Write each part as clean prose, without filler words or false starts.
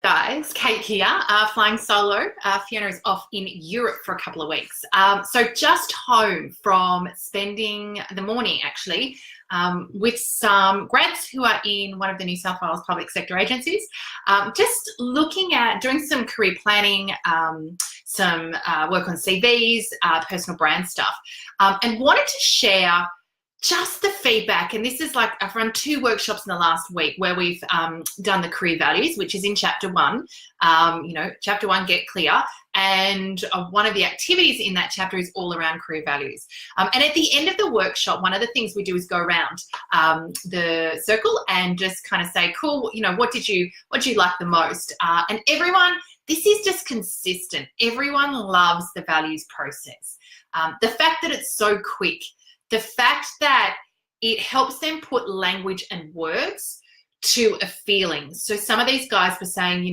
Guys, Kate here, flying solo. Fiona is off in Europe for a couple of weeks. So just home from spending the morning actually with some grads who are in one of the New South Wales public sector agencies, just looking at doing some career planning, some work on CVs, personal brand stuff, and wanted to share just the feedback. And this is like, I've run 2 workshops in the last week where we've done the career values, which is in chapter 1. Chapter 1, get clear. And one of the activities in that chapter is all around career values. And at the end of the workshop, one of the things we do is go around the circle and just kind of say, cool, what did you like the most? And everyone, this is just consistent. Everyone loves the values process. The fact that it's so quick, the fact that it helps them put language and words to a feeling. So some of these guys were saying,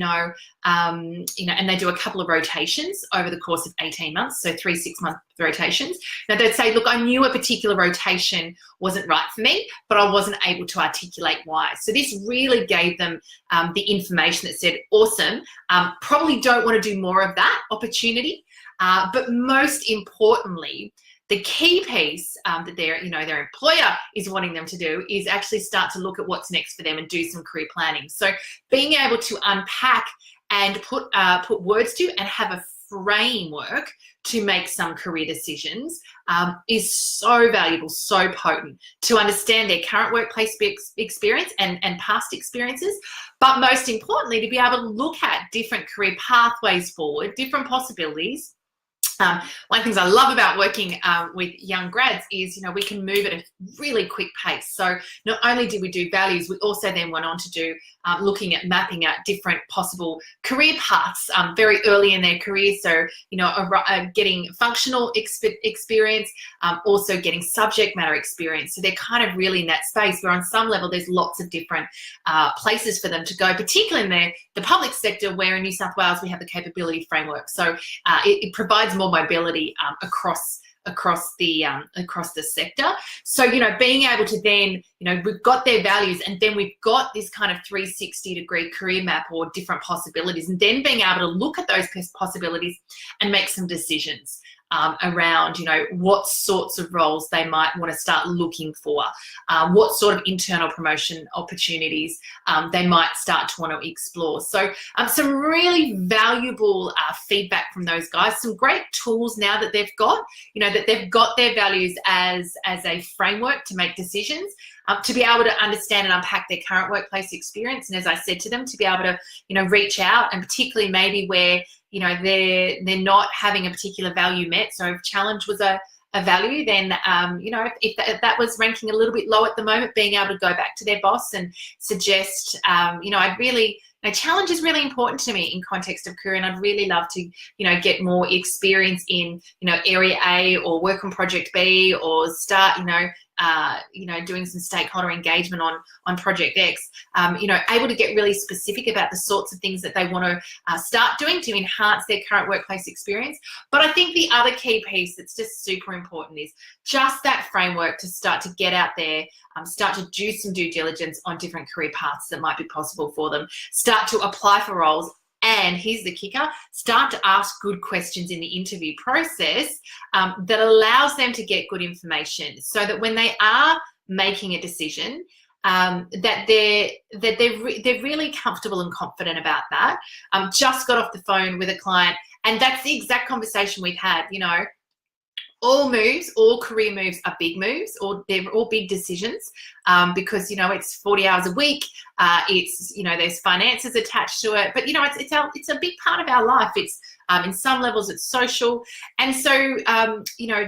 and they do a couple of rotations over the course of 18 months, so 3 6-month rotations. Now they'd say, look, I knew a particular rotation wasn't right for me, but I wasn't able to articulate why. So this really gave them the information that said, awesome, probably don't want to do more of that opportunity, but most importantly, the key piece that their employer is wanting them to do is actually start to look at what's next for them and do some career planning. So being able to unpack and put words to and have a framework to make some career decisions is so valuable, so potent to understand their current workplace experience and past experiences, but most importantly, to be able to look at different career pathways forward, different possibilities. One of the things I love about working with young grads is, we can move at a really quick pace. So not only did we do values, we also then went on to do looking at mapping out different possible career paths very early in their career. So, getting functional experience, also getting subject matter experience. So they're kind of really in that space where on some level there's lots of different places for them to go, particularly in the public sector, where in New South Wales we have the capability framework. So it provides more mobility across the sector. So being able to then we've got their values, and then we've got this kind of 360-degree career map or different possibilities, and then being able to look at those possibilities and make some decisions around what sorts of roles they might want to start looking for, what sort of internal promotion opportunities they might start to want to explore. So some really valuable feedback from those guys, some great tools now that they've got, that they've got their values as a framework to make decisions, to be able to understand and unpack their current workplace experience. And as I said to them, to be able to reach out, and particularly maybe where they're not having a particular value met. So if challenge was a value, then if that was ranking a little bit low at the moment, being able to go back to their boss and suggest, challenge is really important to me in context of career, and I'd really love to get more experience in area A, or work on project B, or start doing some stakeholder engagement on project X, able to get really specific about the sorts of things that they want to start doing to enhance their current workplace experience. But I think the other key piece that's just super important is just that framework to start to get out there, start to do some due diligence on different career paths that might be possible for them, start to apply for roles. And here's the kicker, start to ask good questions in the interview process that allows them to get good information, so that when they are making a decision, that they're really comfortable and confident about that. Just got off the phone with a client, and that's the exact conversation we've had. All moves, all career moves are big moves, or they're all big decisions, because it's 40 hours a week. It's there's finances attached to it, but it's a big part of our life. It's in some levels it's social, and so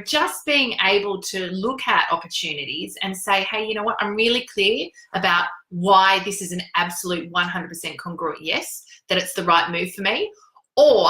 just being able to look at opportunities and say, hey, you know what, I'm really clear about why this is an absolute 100% congruent yes, that it's the right move for me, or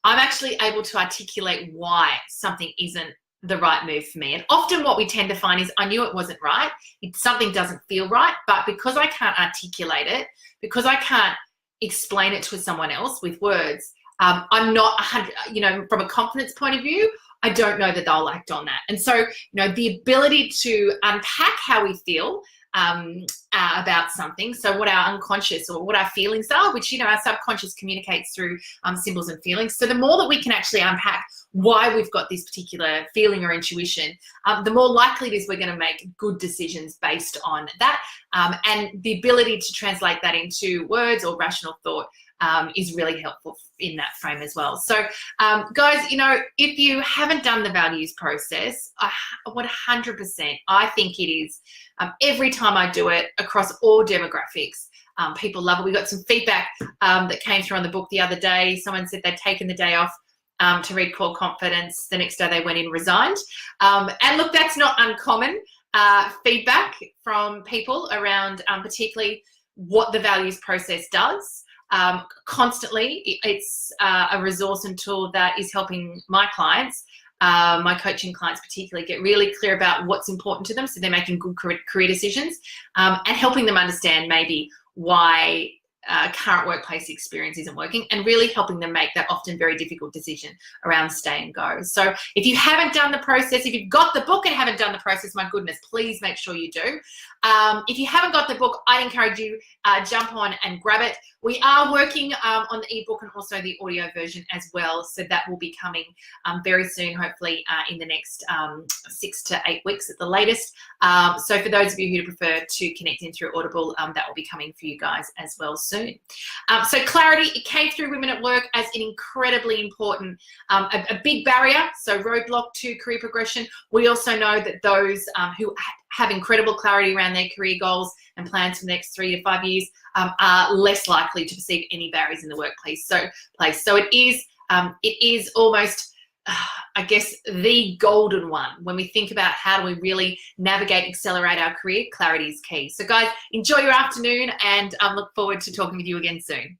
I'm actually able to articulate why something isn't the right move for me. And often what we tend to find is, I knew it wasn't right, something doesn't feel right, but because I can't articulate it, because I can't explain it to someone else with words, I'm not 100, from a confidence point of view, I don't know that they'll act on that. And so, the ability to unpack how we feel, about something. So what our unconscious or what our feelings are, which, you know, our subconscious communicates through symbols and feelings. So the more that we can actually unpack why we've got this particular feeling or intuition, the more likely it is we're going to make good decisions based on that. And the ability to translate that into words or rational thought is really helpful in that frame as well. So guys, you know, if you haven't done the values process, 100%, I think it is, every time I do it across all demographics, people love it. We got some feedback that came through on the book the other day. Someone said they'd taken the day off to read Core Confidence. The next day they went in, resigned. And look, that's not uncommon feedback from people around particularly what the values process does. Constantly, it's a resource and tool that is helping my clients, my coaching clients particularly, get really clear about what's important to them, so they're making good career decisions, and helping them understand maybe why current workplace experience isn't working, and really helping them make that often very difficult decision around stay and go. So if you haven't done the process, if you've got the book and haven't done the process, my goodness, please make sure you do. If you haven't got the book, I'd encourage you jump on and grab it. We are working on the ebook and also the audio version as well, so that will be coming very soon, hopefully in the next 6 to 8 weeks at the latest. So for those of you who prefer to connect in through Audible, that will be coming for you guys as well soon. So clarity, it came through Women at Work as an incredibly important, a big barrier, so roadblock to career progression. We also know that those who have incredible clarity around their career goals and plans for the next 3 to 5 years are less likely to perceive any barriers in the workplace. So it is almost, I guess, the golden one when we think about how do we really navigate, accelerate our career. Clarity is key. So guys, enjoy your afternoon, and look forward to talking with you again soon.